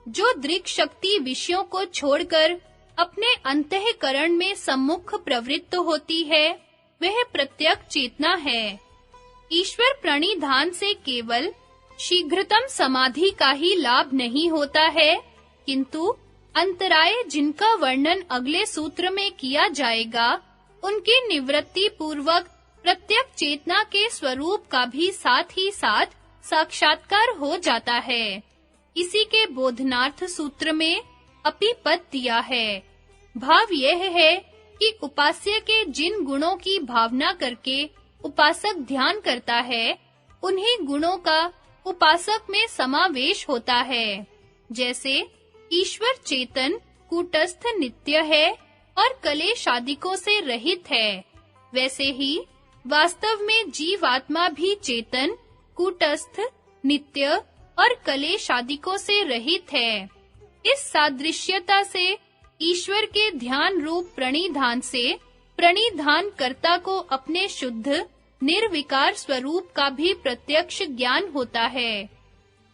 जो दृक् शक्ति विषयों को छोड़कर अपने अंतःकरण में सम्मुख प्रवृत्त होती है, वह प्रत्यक्ष चेतना है। ईश्वर प्रणिधान से केवल शीघ्रतम समाधि का ही लाभ नहीं होता है, किंतु अंतराय जिनका वर्णन अगले सूत्र में किया जाएगा, उनकी निवृत्ति पूर्वक प्रत्यक्ष चेतना के स्वरूप का भी साथ ही साथ साक्षात्कार हो जाता है। इसी के बोधनार्थ सूत्र में अपि पद दिया है। भाव यह है कि उपास्य के जिन गुणों की भावना करके उपासक ध्यान करता है, उन्हीं गुणों का उपासक में समावेश होता है। जैसे ईश्वर चेतन कूटस्थ नित्य है और कलेशादिकों से रहित है, वैसे ही वास्तव में जीवात्मा भी चेतन कूटस्थ नित्य और कलेशादिकों से रहित है। इस सादृश्यता से ईश्वर के ध्यान रूप प्रणिधान से प्रणिधान कर्ता को अपने शुद्ध निर्विकार स्वरूप का भी प्रत्यक्ष ज्ञान होता है।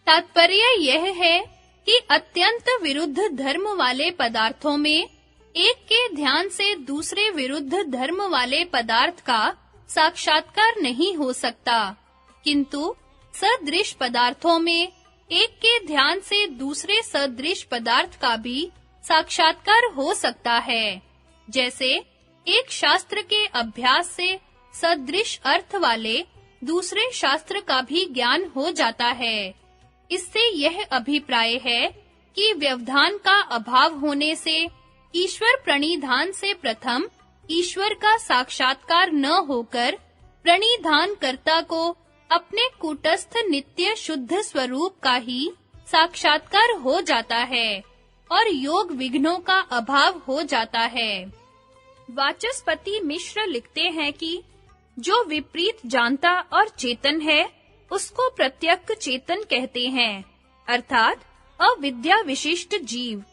तात्पर्य यह है कि अत्यंत विरुद्ध धर्म वाले पदार्थों में एक के ध्यान से दूसरे विरुद्ध धर्म वाले पदार्थ का साक्षात्कार नहीं हो सकता, किंतु सदृश पदार्थों में एक के ध्यान से दूसरे सदृश पदार्थ का भी साक्षात्कार हो सकता है। जैसे एक शास्त्र के अभ्यास से सदृश अर्थ वाले दूसरे शास्त्र का भी ज्ञान हो जाता है। इससे यह अभिप्राय है कि व्यवधान का अभाव होने से ईश्वर प्रणिधान से प्रथम ईश्वर का साक्षात्कार न होकर प्रणिधान कर्ता को अपने कूटस्थ नित्य शुद्ध स्वरूप का ही साक्षात्कार हो जाता है और योग विघ्नों का अभाव हो जाता है। वाचस्पति मिश्र लिखते हैं कि जो विपरीत जानता और चेतन है, उसको प्रत्यक्ष चेतन कहते हैं, अर्थात अविद्या विशिष्ट जीव।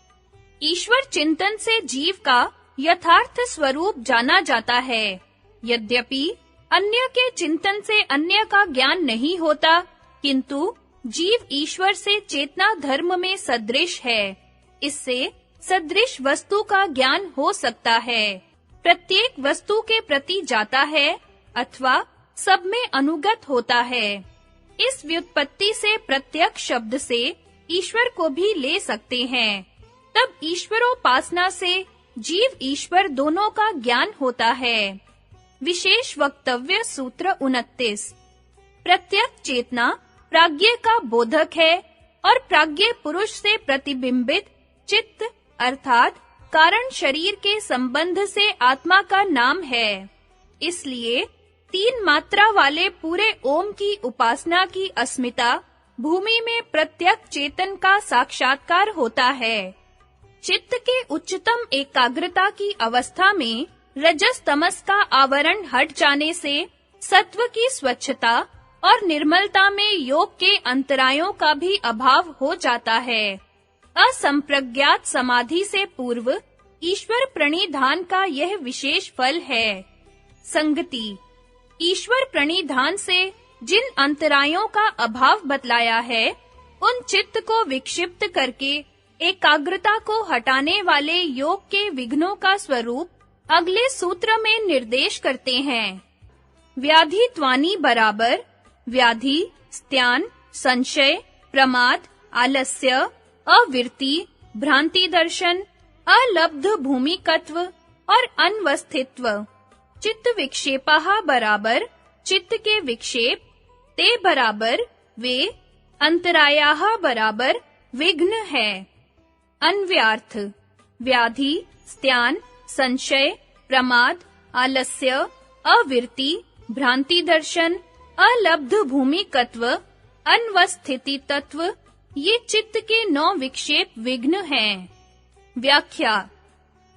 ईश्वर चिंतन से जीव का यथार्थ स्वरूप जाना जाता है। यद्यपि अन्य के चिंतन से अन्य का ज्ञान नहीं होता, किंतु जीव ईश्वर से चेतना धर्म में सदृश है। इससे सदृश वस्तु का ज्ञान हो सकता है। प्रत्येक वस्तु के प्रति जाता है अथवा सब में अनुगत होता है। इस व्युत्पत्ति से प्रत्यक्ष शब्द से ईश्वर को भी ले सकते हैं। तब ईश्वरोपासना से जीव ईश्वर दोनों का ज्ञान होता है। विशेष वक्तव्य सूत्र 29। प्रत्यक्ष चेतना प्राज्ञ का बोधक है और प्राज्ञ पुरुष से प्रतिबिंबित चित्त अर्थात कारण शरीर के संबंध से आत्मा का नाम है। इसलिए 3 मात्रा वाले पूरे ओम की उपासना की अस्मिता भूमि में प्रत्यक्ष चेतन का साक्षात्कार होता है। चित्त के उच्चतम एकाग्रता की अवस्था में रजस तमस का आवरण हट जाने से सत्व की स्वच्छता और निर्मलता में योग के अंतरायों का भी अभाव हो जाता है। असंप्रज्ञात समाधि से पूर्व ईश्वर प्रणिधान का यह विशेष फल है। संगति ईश्वर प्रणिधान से जिन अंतरायों का अभाव बतलाया है, उन चित्त को विक्षिप्त करके एकाग्रता को हटाने वाले योग के विघ्नों का स्वरूप अगले सूत्र में निर्देश करते हैं। व्याधि त्वानि बराबर व्याधि, स्त्यान, संशय, प्रमाद, आलस्य, अविरति, भ्रांति दर्शन, अलब्ध भूमिकत्व और अनवस्थित्व। चित्त विक्षेपः बराबर चित्त के विक्षेप, ते बराबर वे, अंतरायाः बराबर विघ्न है। अन्व्यार्थ व्याधि, स्त्यान, संशय, प्रमाद, आलस्य, अविरति, भ्रांति दर्शन, अलब्ध भूमिकत्व, अनवस्थिति तत्व, ये चित्त के 9 विक्षेप विघ्न हैं। व्याख्या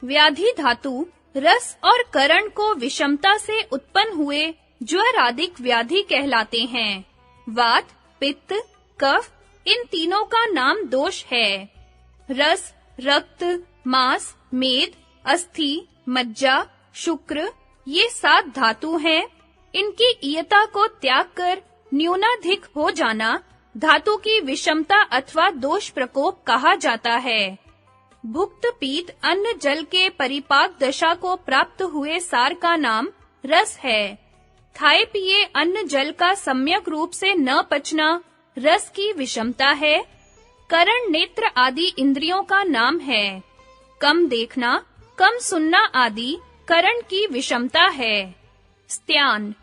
व्याधि धातु रस और करण को विषमता से उत्पन्न हुए ज्वर आदिक व्याधि कहलाते हैं। वात, पित्त, कफ इन तीनों का नाम दोष है। रस, रक्त, मांस, मेद, अस्थि, मज्जा, शुक्र ये 7 धातु हैं। इनकी इयता को त्याग कर न्यूनाधिक हो जाना धातु की विषमता अथवा दोष प्रकोप कहा जाता है। भुक्त पीत अन्न जल के परिपाक दशा को प्राप्त हुए सार का नाम रस है। खाए पिए अन्न जल का सम्यक रूप से न पचना रस की विषमता है। करण नेत्र आदि इंद्रियों का नाम है। कम देखना, कम सुनना आदि करण की विषमता है। स्त्यान,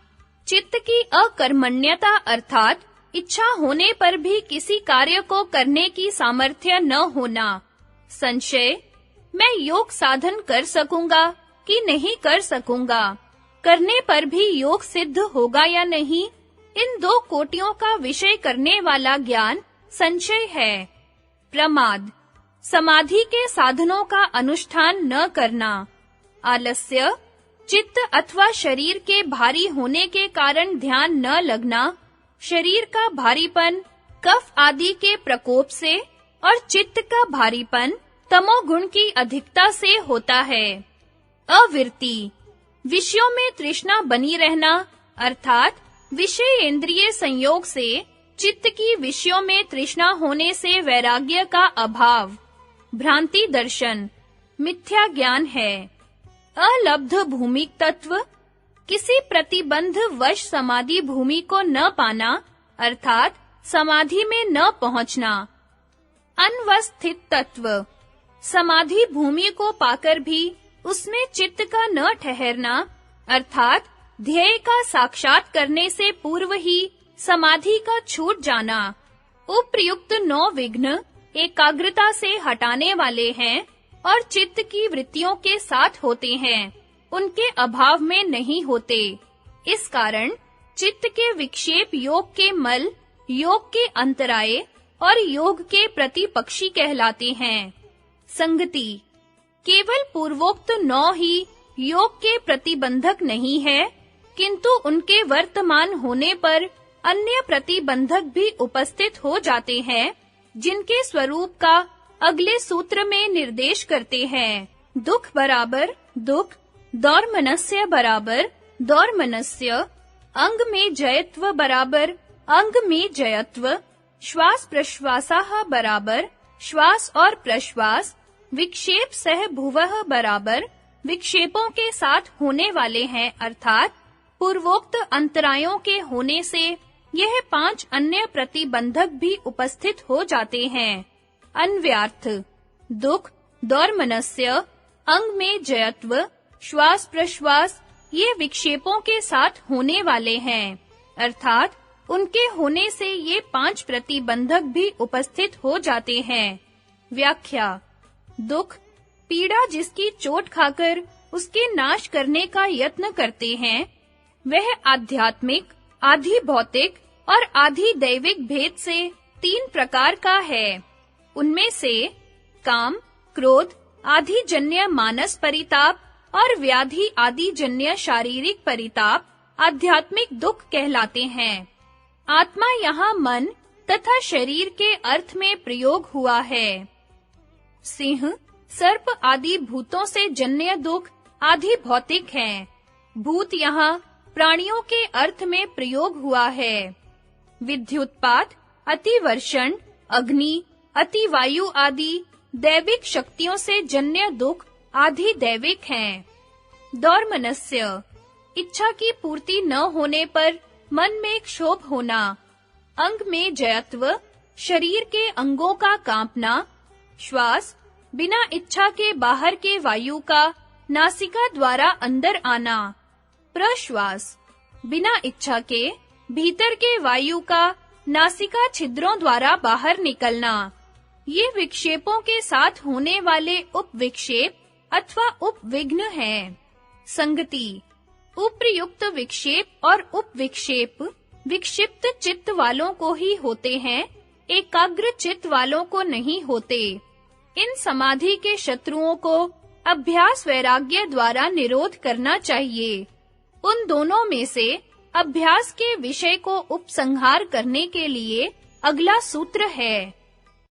चित्त की अकर्मण्यता अर्थात इच्छा होने पर भी किसी कार्य को करने की सामर्थ्य न होना। संशय, मैं योग साधन कर सकूंगा कि नहीं कर सकूंगा, करने पर भी योग सिद्ध होगा या नहीं, इन दो कोटियों का विषय करने वाला ज्ञान संशय है। प्रमाद, समाधि के साधनों का अनुष्ठान न करना। आलस्य, चित्त अथवा शरीर के भारी होने के कारण ध्यान न लगना। शरीर का भारीपन कफ आदि के प्रकोप से और चित्त का भारीपन तमोगुण की अधिकता से होता है। अविरति, विषयों में तृष्णा बनी रहना अर्थात विषय इंद्रिय संयोग से चित्त की विषयों में तृष्णा होने से वैराग्य का अभाव। भ्रांति दर्शन, मिथ्या ज्ञान है। अलब्ध भूमिक तत्व, किसी प्रतिबंध वश समाधि भूमि को न पाना अर्थात समाधि में न पहुंचना। अनवस्थित तत्व, समाधि भूमि को पाकर भी उसमें चित्त का न ठहरना अर्थात ध्येय का साक्षात करने से पूर्व ही समाधि का छूट जाना। उपर्युक्त 9 विघ्न एकाग्रता से हटाने वाले हैं और चित्त की वृत्तियों के साथ होते हैं, उनके अभाव में नहीं होते। इस कारण चित्त के विक्षेप योग के मल, योग के अंतराय और योग के प्रतिपक्षी कहलाते हैं। संगति, केवल पूर्वोक्त 9 ही योग के प्रतिबंधक नहीं है, किंतु उनके वर्तमान होने पर अन्य प्रतिबंधक भी उपस्थित हो जाते हैं, जिनके स्वरूप का अगले सूत्र में निर्देश करते हैं। दुख बराबर दुख, दौर्मनस्य बराबर दौर्मनस्य, अंग में जयत्व बराबर अंग में जयत्व, श्वास प्रश्वासः बराबर श्वास और प्रश्वास, विक्षेप सह भुवः बराबर विक्षेपों के साथ होने वाले हैं अर्थात पूर्वोक्त अंतरायों के होने से यह 5 अन्य प्रतिबंधक भी उपस्थित हो जाते हैं। अन्व्यार्थ, दुख, दौर्मनस्य, अंग में जयत्व, श्वास प्रश्वास ये विक्षेपों के साथ होने वाले हैं अर्थात उनके होने से ये 5 प्रतिबंधक भी उपस्थित हो जाते हैं। व्याख्या, दुख, पीड़ा जिसकी चोट खाकर उसके नाश करने का यत्न करते हैं, वह आध्यात्मिक, आधि भौतिक और आधि दैविक भेद से 3 प्रकार का है। उनमें से काम, क्रोध आदि जन्य मानस परिताप और व्याधि आदि जन्य शारीरिक परिताप आध्यात्मिक दुख कहलाते हैं। आत्मा यहाँ मन तथा शरीर के अर्थ में प्रयोग हुआ है। सिंह, सर्प आदि भूतों से जन्य दुख आधि भौतिक हैं। भूत यहाँ प्राणियों के अर्थ में प्रयोग हुआ है। विद्युत्पात, अतिवर्षण, अग्नि, अतिवायु आदि दैविक शक्तियों से जन्य दुख आधि दैविक हैं। दौर्मनस्य, इच्छा की पूर्ति न होने पर मन में क्षोभ होना। अंग में जयत्व, शरीर के अंगों का कांपना। श्वास, बिना इच्छा के बाहर के वायु का नासिका द्वारा अंदर आना। प्रश्वास, बिना इच्छा के भीतर के वायु का नासिका छिद्रों द्वारा बाहर निकलना। ये विक्षेपों के साथ होने वाले उपविक्षेप अथवा उपविघ्न हैं। संगति, उपर्युक्त विक्षेप और उपविक्षेप विक्षिप्त चित्त वालों को ही होते हैं, एकाग्र चित्त वालों को नहीं होते। इन समाधि के शत्रुओं को अभ्यास वैराग्य द्वारा निरोध करना चाहिए। उन दोनों में से अभ्यास के विषय को उपसंहार करने के लिए अगला सूत्र है।